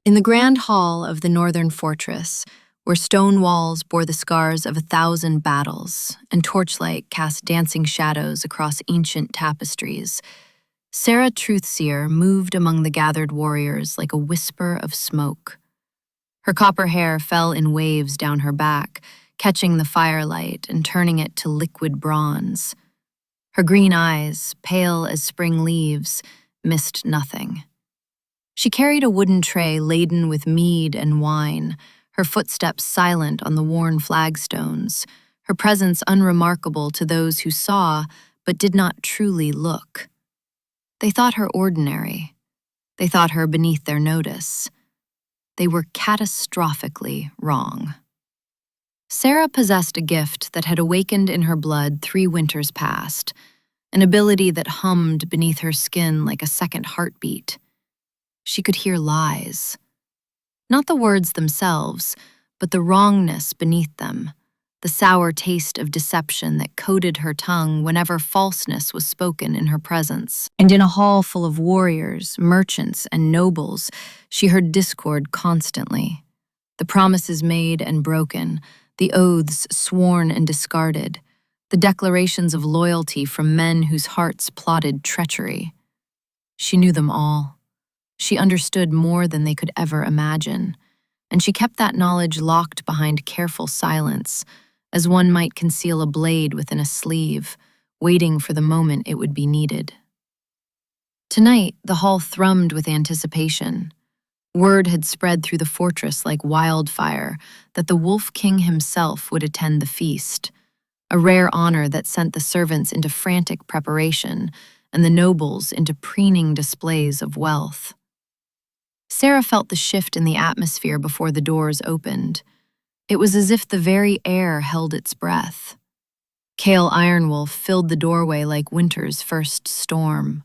In the grand hall of the northern fortress, where stone walls bore the scars of 1,000 battles and torchlight cast dancing shadows across ancient tapestries, Sarah Truthseer moved among the gathered warriors like a whisper of smoke. Her copper hair fell in waves down her back, catching the firelight and turning it to liquid bronze. Her green eyes, pale as spring leaves, missed nothing. She carried a wooden tray laden with mead and wine, her footsteps silent on the worn flagstones, her presence unremarkable to those who saw but did not truly look. They thought her ordinary. They thought her beneath their notice. They were catastrophically wrong. Sarah possessed a gift that had awakened in her blood 3 winters past, an ability that hummed beneath her skin like a second heartbeat. She could hear lies. Not the words themselves, but the wrongness beneath them, the sour taste of deception that coated her tongue whenever falseness was spoken in her presence. And in a hall full of warriors, merchants, and nobles, she heard discord constantly. The promises made and broken, the oaths sworn and discarded, the declarations of loyalty from men whose hearts plotted treachery. She knew them all. She understood more than they could ever imagine, and she kept that knowledge locked behind careful silence, as one might conceal a blade within a sleeve, waiting for the moment it would be needed. Tonight, the hall thrummed with anticipation. Word had spread through the fortress like wildfire that the Wolf King himself would attend the feast, a rare honor that sent the servants into frantic preparation and the nobles into preening displays of wealth. Sarah felt the shift in the atmosphere before the doors opened. It was as if the very air held its breath. Cale Ironwolf filled the doorway like winter's first storm.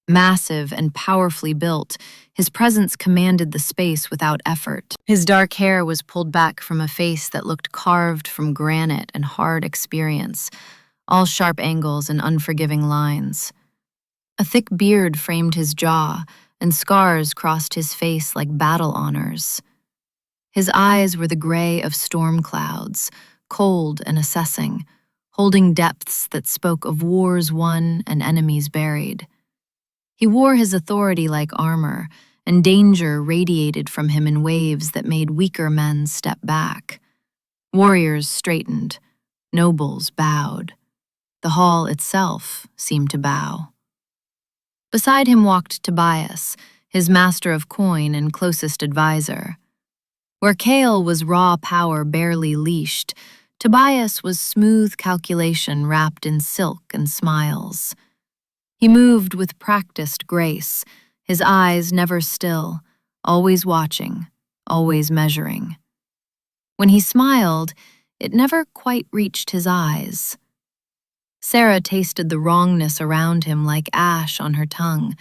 Massive and powerfully built, his presence commanded the space without effort. His dark hair was pulled back from a face that looked carved from granite and hard experience, all sharp angles and unforgiving lines. A thick beard framed his jaw, and scars crossed his face like battle honors. His eyes were the gray of storm clouds, cold and assessing, holding depths that spoke of wars won and enemies buried. He wore his authority like armor, and danger radiated from him in waves that made weaker men step back. Warriors straightened, nobles bowed. The hall itself seemed to bow. Beside him walked Tobias, his master of coin and closest advisor. Where Cale was raw power barely leashed, Tobias was smooth calculation wrapped in silk and smiles. He moved with practiced grace, his eyes never still, always watching, always measuring. When he smiled, it never quite reached his eyes. Sarah tasted the wrongness around him like ash on her tongue,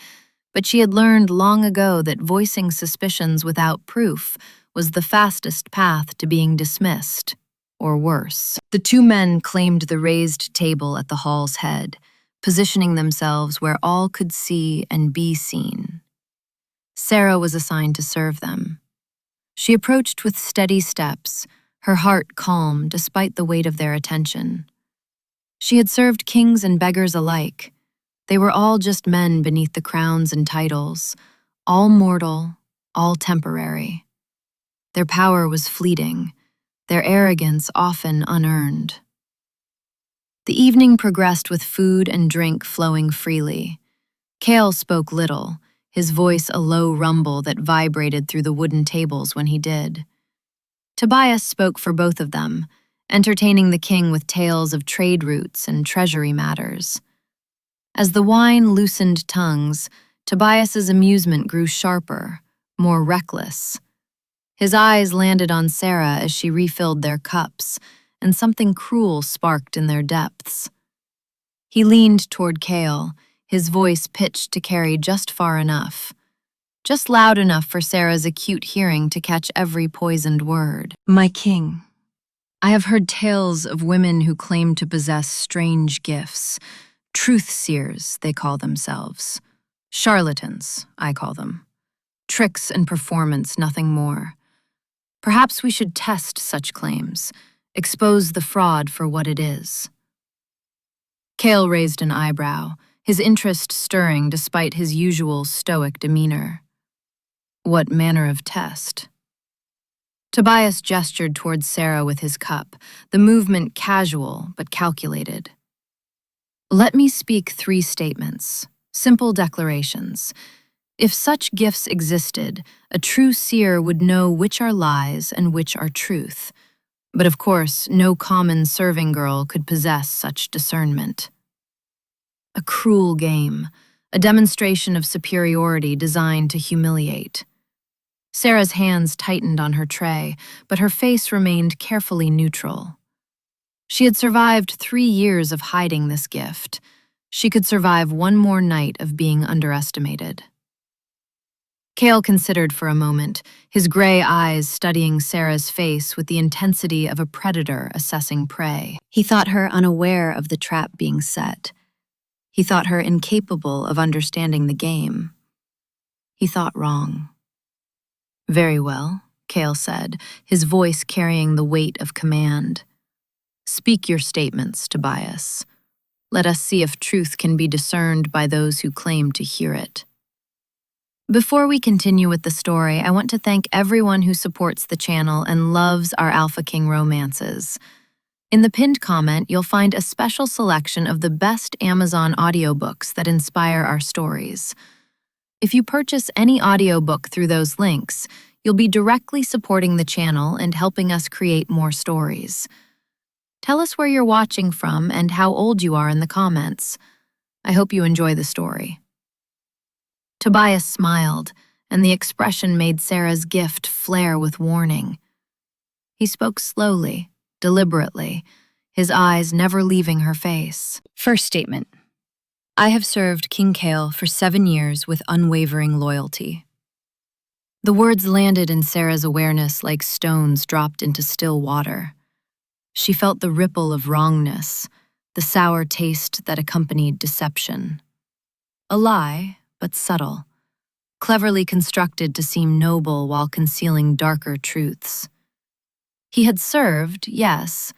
but she had learned long ago that voicing suspicions without proof was the fastest path to being dismissed, or worse. The 2 men claimed the raised table at the hall's head, positioning themselves where all could see and be seen. Sarah was assigned to serve them. She approached with steady steps, her heart calm despite the weight of their attention. She had served kings and beggars alike. They were all just men beneath the crowns and titles, all mortal, all temporary. Their power was fleeting, their arrogance often unearned. The evening progressed with food and drink flowing freely. Cale spoke little, his voice a low rumble that vibrated through the wooden tables when he did. Tobias spoke for both of them, entertaining the king with tales of trade routes and treasury matters. As the wine loosened tongues, Tobias's amusement grew sharper, more reckless. His eyes landed on Sarah as she refilled their cups, and something cruel sparked in their depths. He leaned toward Cale, his voice pitched to carry just far enough, just loud enough for Sarah's acute hearing to catch every poisoned word. "My king, I have heard tales of women who claim to possess strange gifts. Truth-seers, they call themselves. Charlatans, I call them. Tricks and performance, nothing more. Perhaps we should test such claims, expose the fraud for what it is. Cale raised an eyebrow, his interest stirring despite his usual stoic demeanor. What manner of test? Tobias gestured towards Sarah with his cup, the movement casual but calculated. Let me speak 3 statements, simple declarations. If such gifts existed, a true seer would know which are lies and which are truth. But of course, no common serving girl could possess such discernment. A cruel game, a demonstration of superiority designed to humiliate. Sarah's hands tightened on her tray, but her face remained carefully neutral. She had survived 3 years of hiding this gift. She could survive 1 more night of being underestimated. Cale considered for a moment, his gray eyes studying Sarah's face with the intensity of a predator assessing prey. He thought her unaware of the trap being set. He thought her incapable of understanding the game. He thought wrong. Very well, Cale said, his voice carrying the weight of command. Speak your statements, Tobias. Let us see if truth can be discerned by those who claim to hear it. Before we continue with the story, I want to thank everyone who supports the channel and loves our Alpha King romances. In the pinned comment, you'll find a special selection of the best Amazon audiobooks that inspire our stories. If you purchase any audiobook through those links, you'll be directly supporting the channel and helping us create more stories. Tell us where you're watching from and how old you are in the comments. I hope you enjoy the story. Tobias smiled, and the expression made Sarah's gift flare with warning. He spoke slowly, deliberately, his eyes never leaving her face. First statement. I have served King Cale for 7 years with unwavering loyalty. The words landed in Sarah's awareness like stones dropped into still water. She felt the ripple of wrongness, the sour taste that accompanied deception. A lie, but subtle, cleverly constructed to seem noble while concealing darker truths. He had served, yes,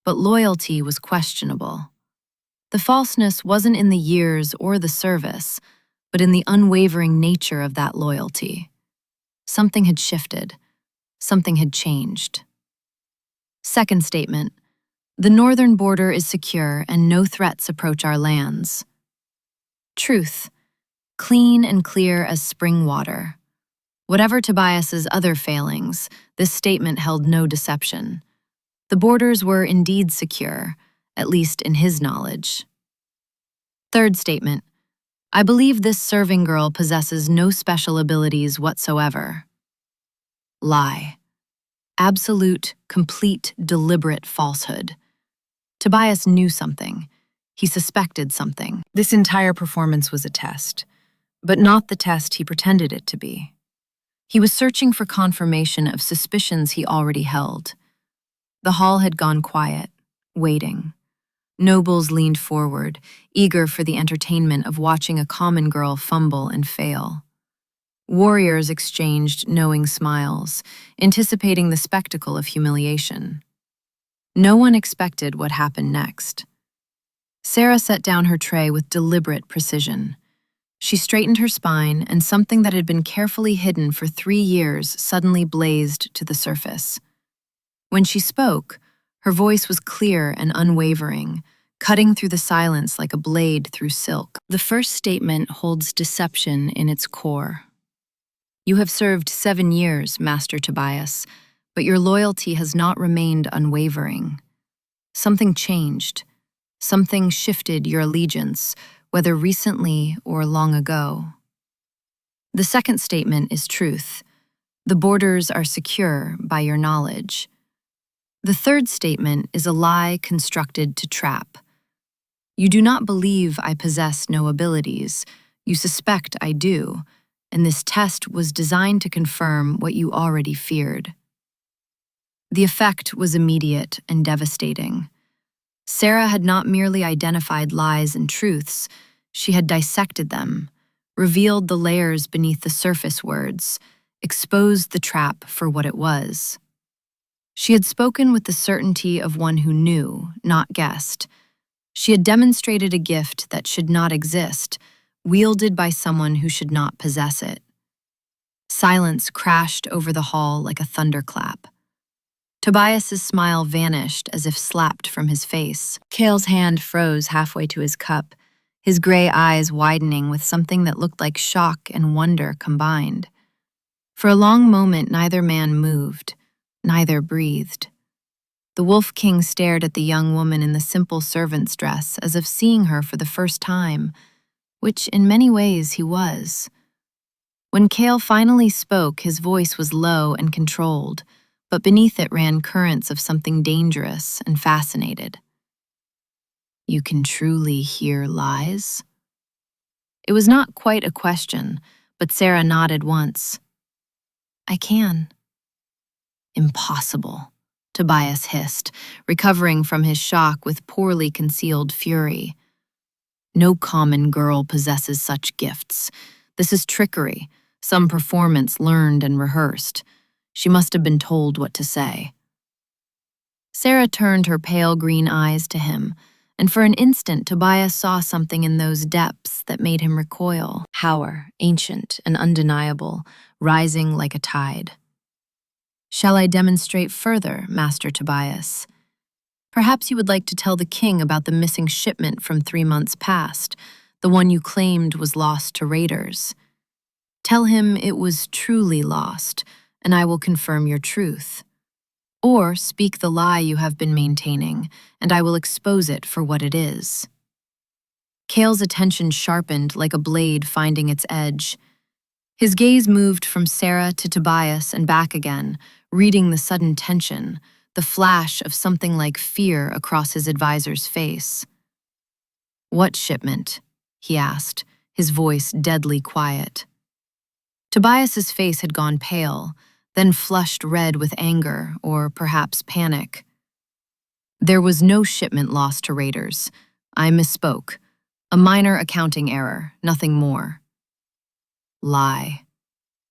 but loyalty was questionable. The falseness wasn't in the years or the service, but in the unwavering nature of that loyalty. Something had shifted. Something had changed. Second statement. The northern border is secure and no threats approach our lands. Truth. Clean and clear as spring water. Whatever Tobias's other failings, this statement held no deception. The borders were indeed secure, at least in his knowledge. Third statement. I believe this serving girl possesses no special abilities whatsoever. Lie. Absolute, complete, deliberate falsehood. Tobias knew something. He suspected something. This entire performance was a test, but not the test he pretended it to be. He was searching for confirmation of suspicions he already held. The hall had gone quiet, waiting. Nobles leaned forward, eager for the entertainment of watching a common girl fumble and fail. Warriors exchanged knowing smiles, anticipating the spectacle of humiliation. No one expected what happened next. Sarah set down her tray with deliberate precision. She straightened her spine, and something that had been carefully hidden for 3 years suddenly blazed to the surface. When she spoke, her voice was clear and unwavering, cutting through the silence like a blade through silk. The first statement holds deception in its core. You have served 7 years, Master Tobias, but your loyalty has not remained unwavering. Something changed. Something shifted your allegiance, whether recently or long ago. The second statement is truth. The borders are secure by your knowledge. The third statement is a lie constructed to trap. You do not believe I possess no abilities. You suspect I do, and this test was designed to confirm what you already feared. The effect was immediate and devastating. Sarah had not merely identified lies and truths, she had dissected them, revealed the layers beneath the surface words, exposed the trap for what it was. She had spoken with the certainty of one who knew, not guessed. She had demonstrated a gift that should not exist, wielded by someone who should not possess it. Silence crashed over the hall like a thunderclap. Tobias's smile vanished as if slapped from his face. Cale's hand froze halfway to his cup, his gray eyes widening with something that looked like shock and wonder combined. For a long moment, neither man moved, neither breathed. The Wolf King stared at the young woman in the simple servant's dress as if seeing her for the first time, which in many ways he was. When Cale finally spoke, his voice was low and controlled, but beneath it ran currents of something dangerous and fascinated. "You can truly hear lies?" It was not quite a question, but Sarah nodded once. "I can." "Impossible," Tobias hissed, recovering from his shock with poorly concealed fury. "No common girl possesses such gifts. This is trickery, some performance learned and rehearsed. She must have been told what to say." Sarah turned her pale green eyes to him, and for an instant Tobias saw something in those depths that made him recoil. Power, ancient and undeniable, rising like a tide. "Shall I demonstrate further, Master Tobias? Perhaps you would like to tell the king about the missing shipment from 3 months past, the one you claimed was lost to raiders. Tell him it was truly lost, and I will confirm your truth. Or speak the lie you have been maintaining, and I will expose it for what it is." Cale's attention sharpened like a blade finding its edge. His gaze moved from Sarah to Tobias and back again, reading the sudden tension, the flash of something like fear across his advisor's face. "What shipment?" he asked, his voice deadly quiet. Tobias's face had gone pale, then flushed red with anger or perhaps panic. "There was no shipment lost to raiders. I misspoke. A minor accounting error, nothing more." Lie.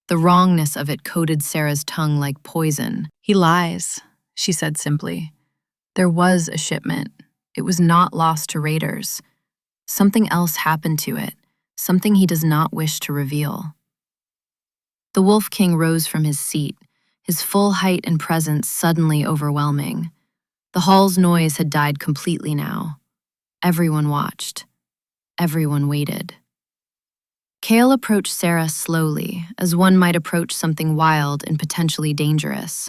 The wrongness of it coated Sarah's tongue like poison. "He lies," she said simply. "There was a shipment. It was not lost to raiders. Something else happened to it, something he does not wish to reveal." The Wolf King rose from his seat, his full height and presence suddenly overwhelming. The hall's noise had died completely now. Everyone watched. Everyone waited. Cale approached Sarah slowly, as one might approach something wild and potentially dangerous.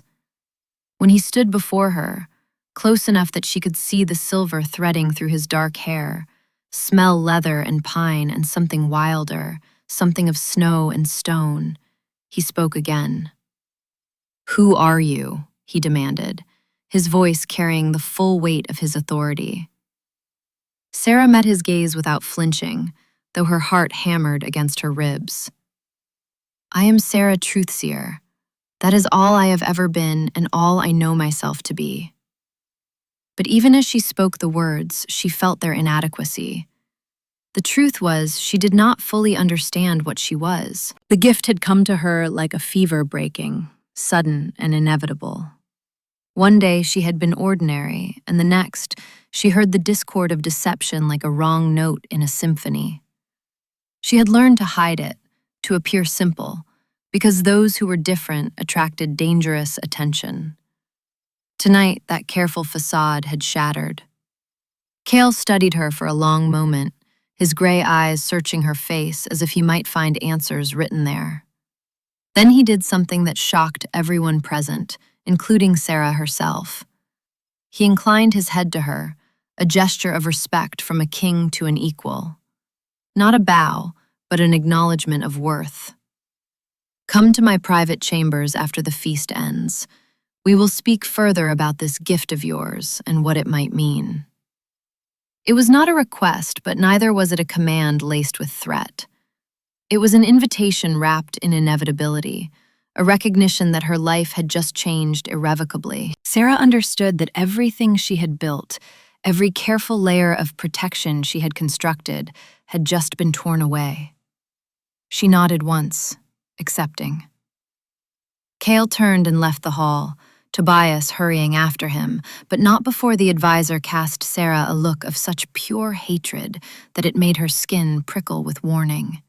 When he stood before her, close enough that she could see the silver threading through his dark hair, smell leather and pine and something wilder, something of snow and stone, he spoke again. "Who are you?" he demanded, his voice carrying the full weight of his authority. Sarah met his gaze without flinching, though her heart hammered against her ribs. "I am Sarah Truthseer. That is all I have ever been and all I know myself to be." But even as she spoke the words, she felt their inadequacy. The truth was, she did not fully understand what she was. The gift had come to her like a fever breaking, sudden and inevitable. One day she had been ordinary, and the next, she heard the discord of deception like a wrong note in a symphony. She had learned to hide it, to appear simple, because those who were different attracted dangerous attention. Tonight, that careful facade had shattered. Cale studied her for a long moment, his gray eyes searching her face as if he might find answers written there. Then he did something that shocked everyone present, including Sarah herself. He inclined his head to her, a gesture of respect from a king to an equal. Not a bow, but an acknowledgement of worth. "Come to my private chambers after the feast ends. We will speak further about this gift of yours and what it might mean." It was not a request, but neither was it a command laced with threat. It was an invitation wrapped in inevitability, a recognition that her life had just changed irrevocably. Sarah understood that everything she had built, every careful layer of protection she had constructed, had just been torn away. She nodded once, accepting. Cale turned and left the hall, Tobias hurrying after him, but not before the advisor cast Sarah a look of such pure hatred that it made her skin prickle with warning.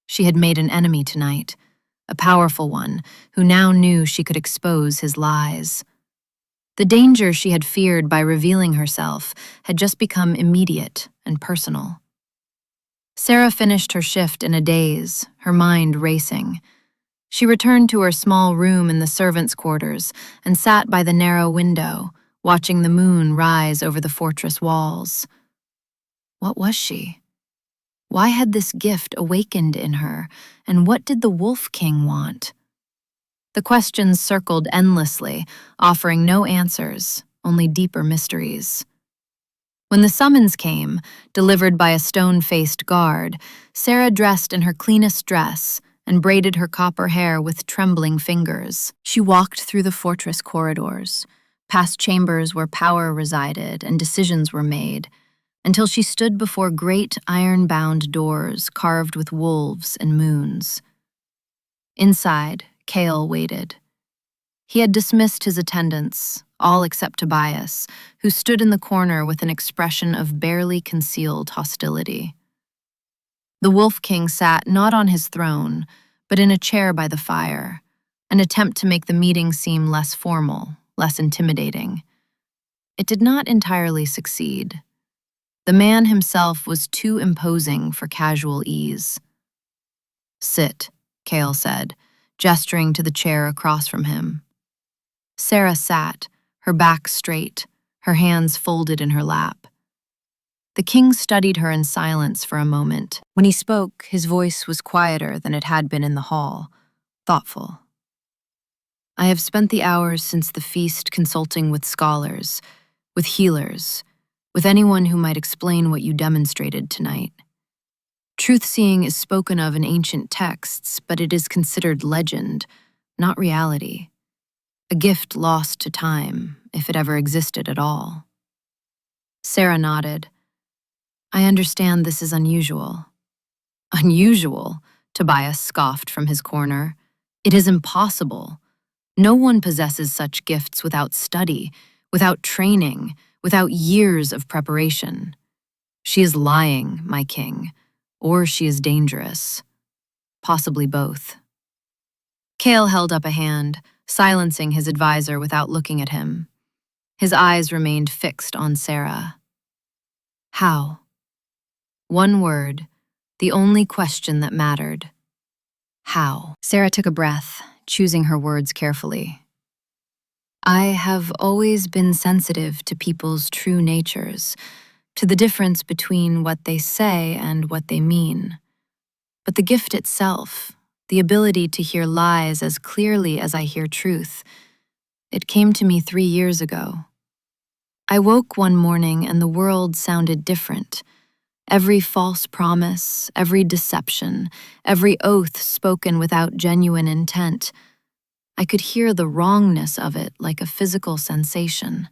She had made an enemy tonight, a powerful one who now knew she could expose his lies. The danger she had feared by revealing herself had just become immediate and personal. Sarah finished her shift in a daze, her mind racing. She returned to her small room in the servants' quarters and sat by the narrow window, watching the moon rise over the fortress walls. What was she? Why had this gift awakened in her, and what did the Wolf King want? The questions circled endlessly, offering no answers, only deeper mysteries. When the summons came, delivered by a stone-faced guard, Sarah dressed in her cleanest dress and braided her copper hair with trembling fingers. She walked through the fortress corridors, past chambers where power resided and decisions were made, until she stood before great iron-bound doors carved with wolves and moons. Inside, Cale waited. He had dismissed his attendants, all except Tobias, who stood in the corner with an expression of barely concealed hostility. The Wolf King sat not on his throne, but in a chair by the fire, an attempt to make the meeting seem less formal, less intimidating. It did not entirely succeed. The man himself was too imposing for casual ease. "Sit," Cale said, gesturing to the chair across from him. Sarah sat, her back straight, her hands folded in her lap. The king studied her in silence for a moment. When he spoke, his voice was quieter than it had been in the hall, thoughtful. "I have spent the hours since the feast consulting with scholars, with healers, with anyone who might explain what you demonstrated tonight. Truth-seeing is spoken of in ancient texts, but it is considered legend, not reality. A gift lost to time, if it ever existed at all." Sarah nodded. "I understand this is unusual." "Unusual?" Tobias scoffed from his corner. "It is impossible. No one possesses such gifts without study, without training, without years of preparation. She is lying, my king, or she is dangerous. Possibly both." Cale held up a hand, silencing his advisor without looking at him. His eyes remained fixed on Sarah. How? One word, the only question that mattered. How? Sarah took a breath, choosing her words carefully. "I have always been sensitive to people's true natures, to the difference between what they say and what they mean. But the gift itself, the ability to hear lies as clearly as I hear truth, it came to me 3 years ago. I woke one morning and the world sounded different. Every false promise, every deception, every oath spoken without genuine intent. I could hear the wrongness of it like a physical sensation."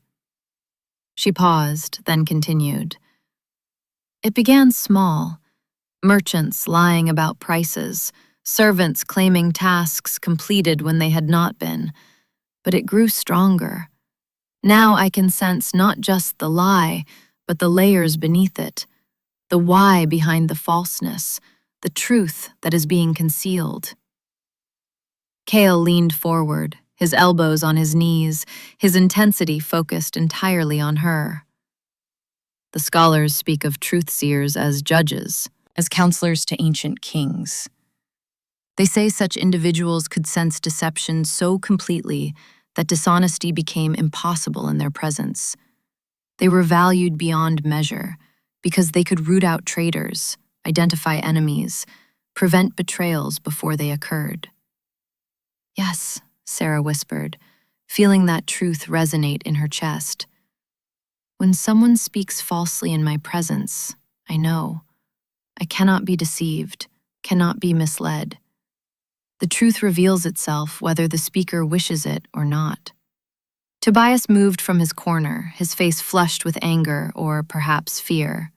She paused, then continued. "It began small. Merchants lying about prices, servants claiming tasks completed when they had not been. But it grew stronger. Now I can sense not just the lie, but the layers beneath it, the why behind the falseness, the truth that is being concealed." Cale leaned forward, his elbows on his knees, his intensity focused entirely on her. "The scholars speak of truth-seers as judges, as counselors to ancient kings. They say such individuals could sense deception so completely that dishonesty became impossible in their presence. They were valued beyond measure because they could root out traitors, identify enemies, prevent betrayals before they occurred." "Yes," Sarah whispered, feeling that truth resonate in her chest. "When someone speaks falsely in my presence, I know. I cannot be deceived, cannot be misled. The truth reveals itself whether the speaker wishes it or not." Tobias moved from his corner, his face flushed with anger or perhaps fear.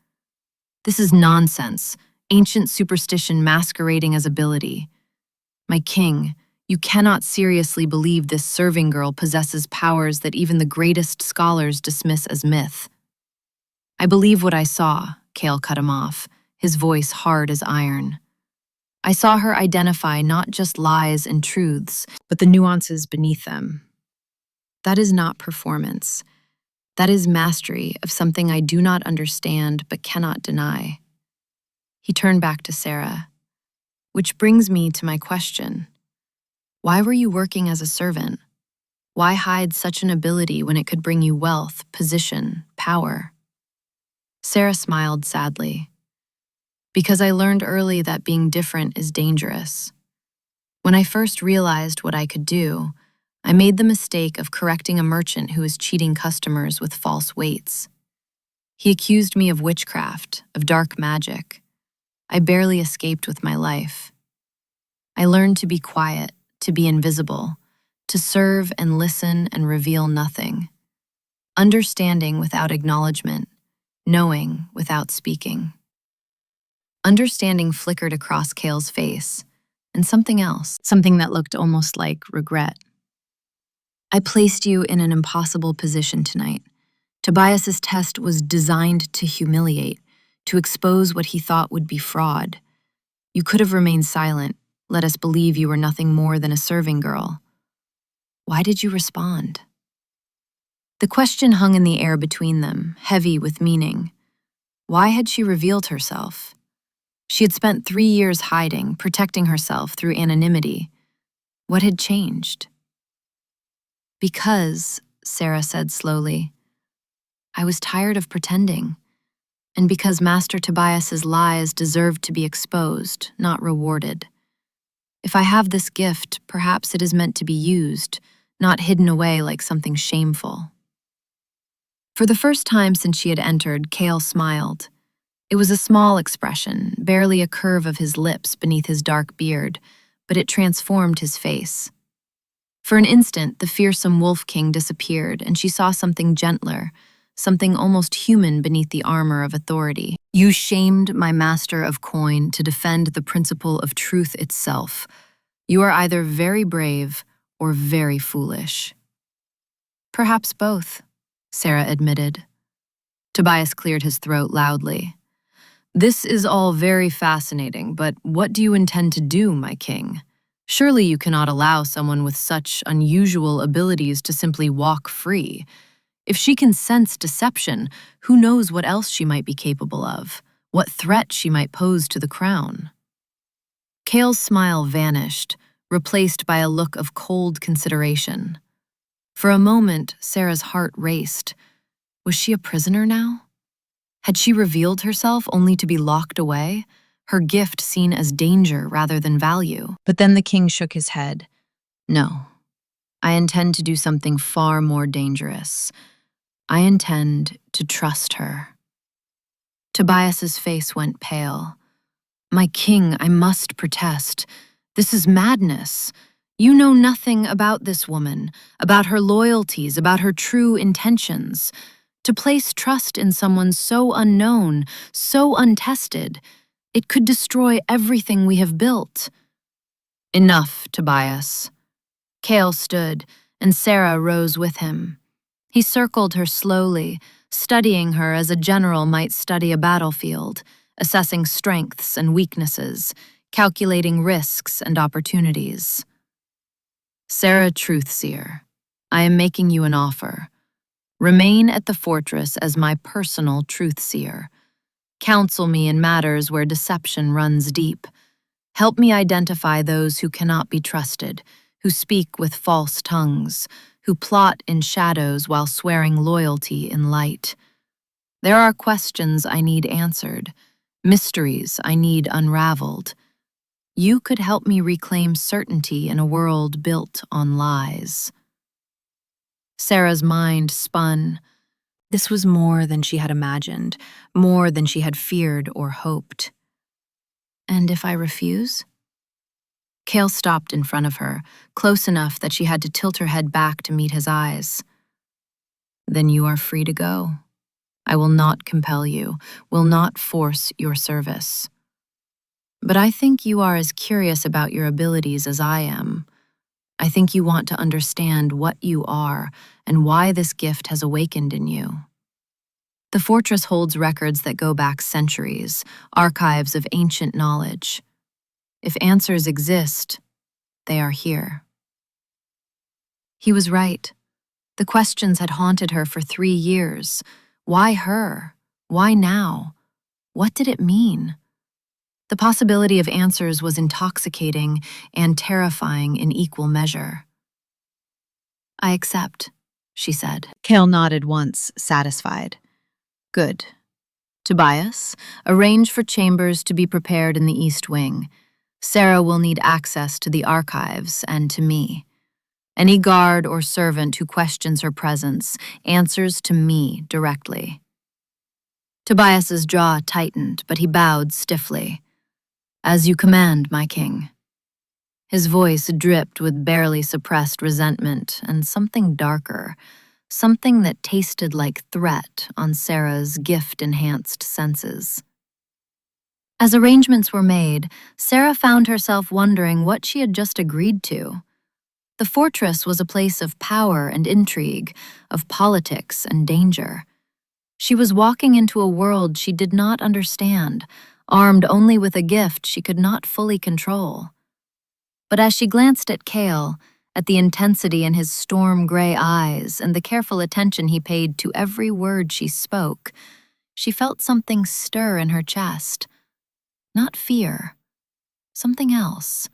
"This is nonsense. ancient superstition masquerading as ability. My king, you cannot seriously believe this serving girl possesses powers that even the greatest scholars dismiss as myth. I believe what I saw, Kale cut him off, his voice hard as iron. I saw her identify not just lies and truths, but the nuances beneath them. That is not performance. That is mastery of something I do not understand but cannot deny. He turned back to Sarah. Which brings me to my question. Why were you working as a servant? Why hide such an ability when it could bring you wealth, position, power? Sarah smiled sadly. Because I learned early that being different is dangerous. When I first realized what I could do, I made the mistake of correcting a merchant who was cheating customers with false weights. He accused me of witchcraft, of dark magic. I barely escaped with my life. I learned to be quiet, to be invisible, to serve and listen and reveal nothing. Understanding without acknowledgement, knowing without speaking. Understanding flickered across Kale's face, and something else, something that looked almost like regret. I placed you in an impossible position tonight. Tobias's test was designed to humiliate, to expose what he thought would be fraud. You could have remained silent, let us believe you were nothing more than a serving girl. Why did you respond? The question hung in the air between them, heavy with meaning. Why had she revealed herself? She had spent 3 years hiding, protecting herself through anonymity. What had changed? Because, Sarah said slowly, I was tired of pretending, and because Master Tobias's lies deserved to be exposed, not rewarded. If I have this gift, perhaps it is meant to be used, not hidden away like something shameful. For the first time since she had entered, Kale smiled. It was a small expression, barely a curve of his lips beneath his dark beard, but it transformed his face. For an instant, the fearsome Wolf King disappeared, and she saw something gentler, something almost human beneath the armor of authority. You shamed my master of coin to defend the principle of truth itself. You are either very brave or very foolish. Perhaps both, Sarah admitted. Tobias cleared his throat loudly. This is all very fascinating, but what do you intend to do, my king? Surely you cannot allow someone with such unusual abilities to simply walk free. If she can sense deception, who knows what else she might be capable of, what threat she might pose to the crown. Kale's smile vanished, replaced by a look of cold consideration. For a moment, Sarah's heart raced. Was she a prisoner now? Had she revealed herself only to be locked away, her gift seen as danger rather than value? But then the king shook his head. No, I intend to do something far more dangerous. I intend to trust her. Tobias's face went pale. My king, I must protest. This is madness. You know nothing about this woman, about her loyalties, about her true intentions. To place trust in someone so unknown, so untested, it could destroy everything we have built. Enough, Tobias. Kale stood, and Sarah rose with him. He circled her slowly, studying her as a general might study a battlefield, assessing strengths and weaknesses, calculating risks and opportunities. Sarah Truthseer, I am making you an offer. Remain at the fortress as my personal truthseer. Counsel me in matters where deception runs deep. Help me identify those who cannot be trusted, who speak with false tongues, who plot in shadows while swearing loyalty in light. There are questions I need answered, mysteries I need unraveled. You could help me reclaim certainty in a world built on lies. Sarah's mind spun. This was more than she had imagined, more than she had feared or hoped. And if I refuse? Kale stopped in front of her, close enough that she had to tilt her head back to meet his eyes. Then you are free to go. I will not compel you, will not force your service. But I think you are as curious about your abilities as I am. I think you want to understand what you are and why this gift has awakened in you. The fortress holds records that go back centuries, archives of ancient knowledge. If answers exist, they are here. He was right. The questions had haunted her for 3 years. Why her? Why now? What did it mean? The possibility of answers was intoxicating and terrifying in equal measure. I accept, she said. Kale nodded once, satisfied. Good. Tobias, arrange for chambers to be prepared in the East Wing. Sarah will need access to the archives and to me. Any guard or servant who questions her presence answers to me directly. Tobias's jaw tightened, but he bowed stiffly. As you command, my king. His voice dripped with barely suppressed resentment and something darker, something that tasted like threat on Sarah's gift-enhanced senses. As arrangements were made, Sarah found herself wondering what she had just agreed to. The fortress was a place of power and intrigue, of politics and danger. She was walking into a world she did not understand, armed only with a gift she could not fully control. But as she glanced at Kale, at the intensity in his storm-gray eyes and the careful attention he paid to every word she spoke, she felt something stir in her chest. Not fear, something else.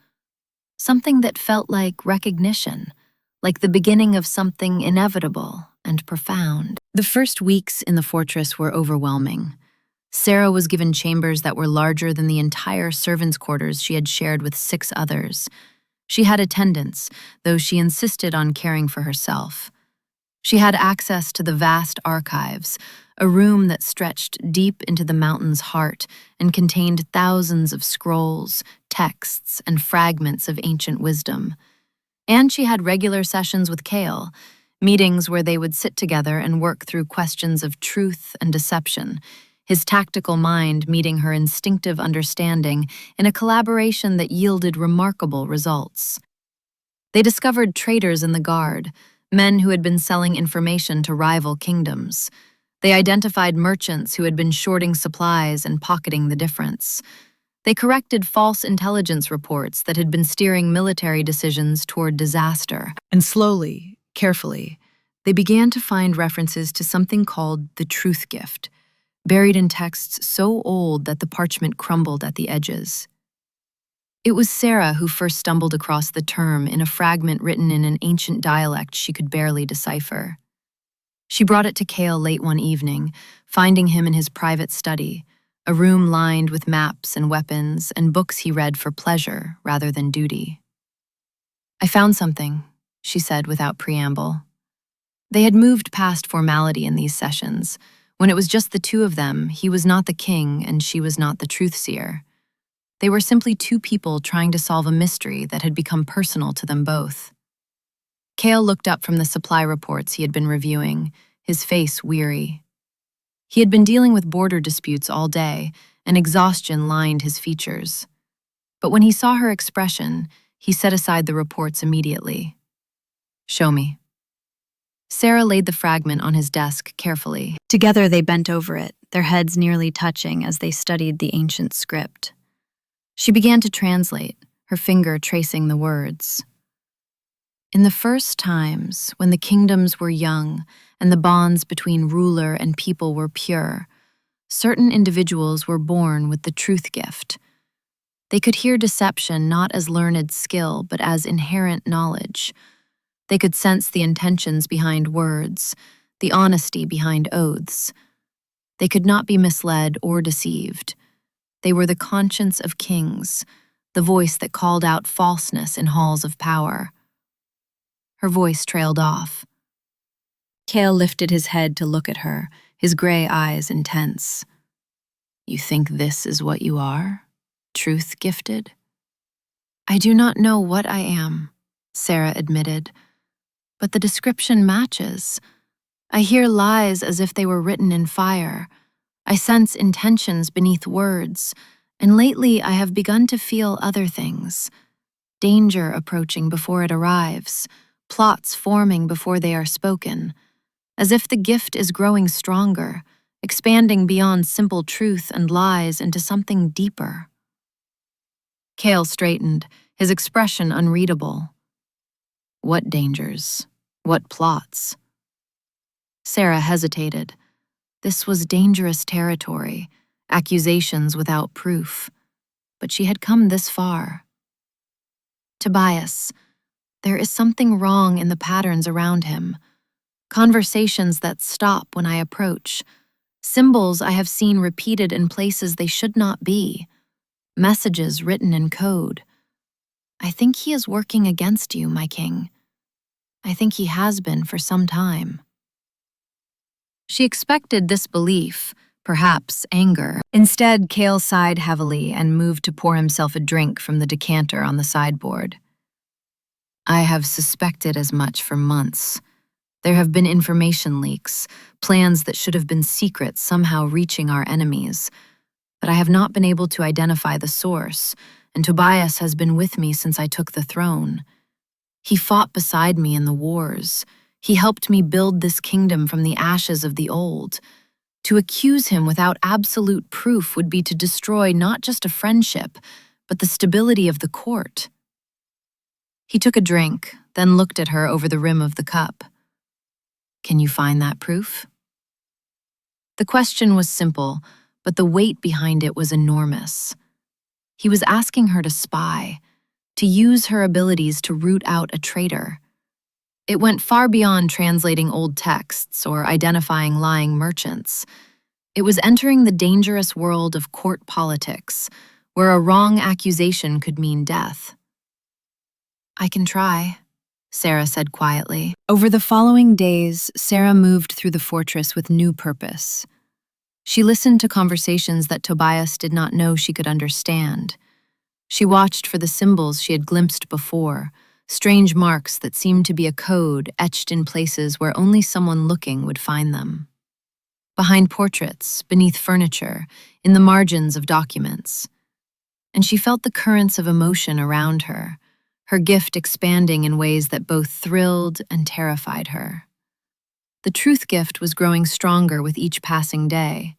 Something that felt like recognition, like the beginning of something inevitable and profound. The first weeks in the fortress were overwhelming. Sarah was given chambers that were larger than the entire servants' quarters she had shared with 6 others. She had attendants, though she insisted on caring for herself. She had access to the vast archives, a room that stretched deep into the mountain's heart and contained thousands of scrolls, texts, and fragments of ancient wisdom. And she had regular sessions with Kale, meetings where they would sit together and work through questions of truth and deception, his tactical mind meeting her instinctive understanding in a collaboration that yielded remarkable results. They discovered traitors in the guard, men who had been selling information to rival kingdoms. They identified merchants who had been shorting supplies and pocketing the difference. They corrected false intelligence reports that had been steering military decisions toward disaster. And slowly, carefully, they began to find references to something called the truth gift, buried in texts so old that the parchment crumbled at the edges. It was Sarah who first stumbled across the term in a fragment written in an ancient dialect she could barely decipher. She brought it to Kale late one evening, finding him in his private study, a room lined with maps and weapons and books he read for pleasure rather than duty. I found something, she said without preamble. They had moved past formality in these sessions. When it was just the 2 of them, he was not the king and she was not the truth-seer. They were simply 2 people trying to solve a mystery that had become personal to them both. Kale looked up from the supply reports he had been reviewing, his face weary. He had been dealing with border disputes all day, and exhaustion lined his features. But when he saw her expression, he set aside the reports immediately. Show me. Sarah laid the fragment on his desk carefully. Together they bent over it, their heads nearly touching as they studied the ancient script. She began to translate, her finger tracing the words. In the first times, when the kingdoms were young and the bonds between ruler and people were pure, certain individuals were born with the truth gift. They could hear deception not as learned skill, but as inherent knowledge. They could sense the intentions behind words, the honesty behind oaths. They could not be misled or deceived. They were the conscience of kings, the voice that called out falseness in halls of power. Her voice trailed off. Kale lifted his head to look at her, his gray eyes intense. You think this is what you are? Truth gifted? I do not know what I am, Sarah admitted, but the description matches. I hear lies as if they were written in fire. I sense intentions beneath words, And lately I have begun to feel other things. Danger approaching before it arrives, plots forming before they are spoken, as if the gift is growing stronger, expanding beyond simple truth and lies into something deeper. Cale straightened, his expression unreadable. What dangers? What plots? Sarah hesitated. This was dangerous territory, accusations without proof. But she had come this far. Tobias, there is something wrong in the patterns around him. Conversations that stop when I approach. Symbols I have seen repeated in places they should not be. Messages written in code. I think he is working against you, my king. I think he has been for some time. She expected this belief, perhaps anger. Instead, Cale sighed heavily and moved to pour himself a drink from the decanter on the sideboard. I have suspected as much for months. There have been information leaks, plans that should have been secret somehow reaching our enemies. But I have not been able to identify the source, and Tobias has been with me since I took the throne. He fought beside me in the wars. He helped me build this kingdom from the ashes of the old. To accuse him without absolute proof would be to destroy not just a friendship, but the stability of the court. He took a drink, then looked at her over the rim of the cup. Can you find that proof? The question was simple, but the weight behind it was enormous. He was asking her to spy, to use her abilities to root out a traitor. It went far beyond translating old texts or identifying lying merchants. It was entering the dangerous world of court politics, where a wrong accusation could mean death. I can try, Sarah said quietly. Over the following days, Sarah moved through the fortress with new purpose. She listened to conversations that Tobias did not know she could understand. She watched for the symbols she had glimpsed before, strange marks that seemed to be a code etched in places where only someone looking would find them. Behind portraits, beneath furniture, in the margins of documents. And she felt the currents of emotion around her, her gift expanding in ways that both thrilled and terrified her. The truth gift was growing stronger with each passing day.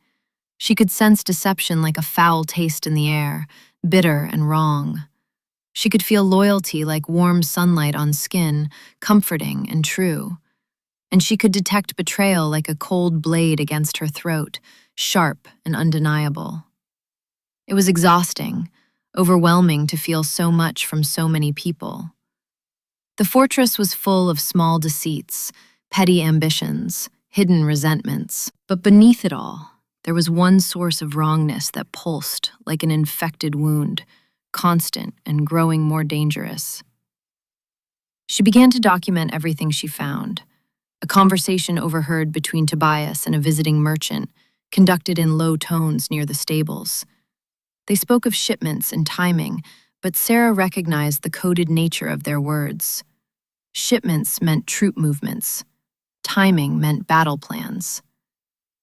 She could sense deception like a foul taste in the air, bitter and wrong. She could feel loyalty like warm sunlight on skin, comforting and true. And she could detect betrayal like a cold blade against her throat, sharp and undeniable. It was exhausting, overwhelming to feel so much from so many people. The fortress was full of small deceits, petty ambitions, hidden resentments, but beneath it all, there was one source of wrongness that pulsed like an infected wound, constant and growing more dangerous. She began to document everything she found. A conversation overheard between Tobias and a visiting merchant, conducted in low tones near the stables. They spoke of shipments and timing, but Sarah recognized the coded nature of their words. Shipments meant troop movements. Timing meant battle plans.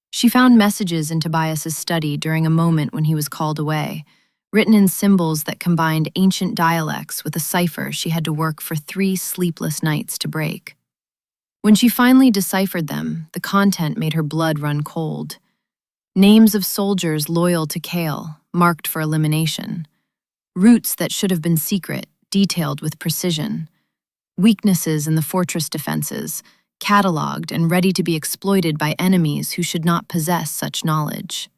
She found messages in Tobias's study during a moment when he was called away, written in symbols that combined ancient dialects with a cipher she had to work for 3 sleepless nights to break. When she finally deciphered them, the content made her blood run cold. Names of soldiers loyal to Cale, marked for elimination. Routes that should have been secret, detailed with precision. Weaknesses in the fortress defenses, cataloged and ready to be exploited by enemies who should not possess such knowledge.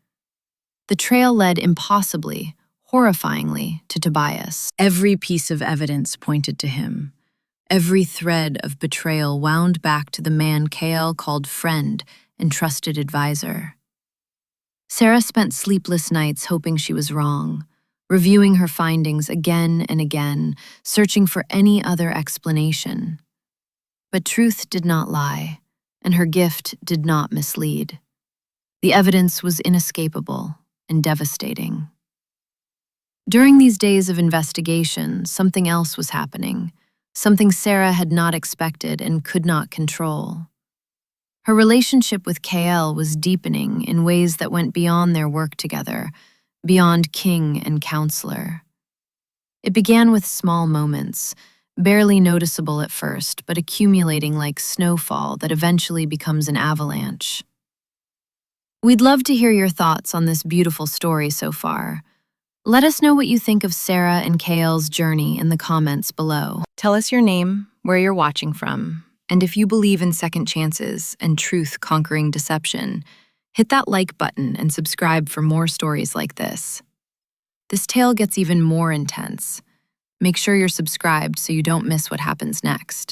The trail led impossibly, horrifyingly, to Tobias. Every piece of evidence pointed to him. Every thread of betrayal wound back to the man Cale called friend and trusted advisor. Sarah spent sleepless nights hoping she was wrong, reviewing her findings again and again, searching for any other explanation. But truth did not lie, and her gift did not mislead. The evidence was inescapable and devastating. During these days of investigation, something else was happening, something Sarah had not expected and could not control. Her relationship with Cale was deepening in ways that went beyond their work together, beyond king and counselor. It began with small moments, barely noticeable at first, but accumulating like snowfall that eventually becomes an avalanche. We'd love to hear your thoughts on this beautiful story so far. Let us know what you think of Sarah and Kael's journey in the comments below. Tell us your name, where you're watching from, and if you believe in second chances and truth conquering deception, hit that like button and subscribe for more stories like this. This tale gets even more intense. Make sure you're subscribed so you don't miss what happens next.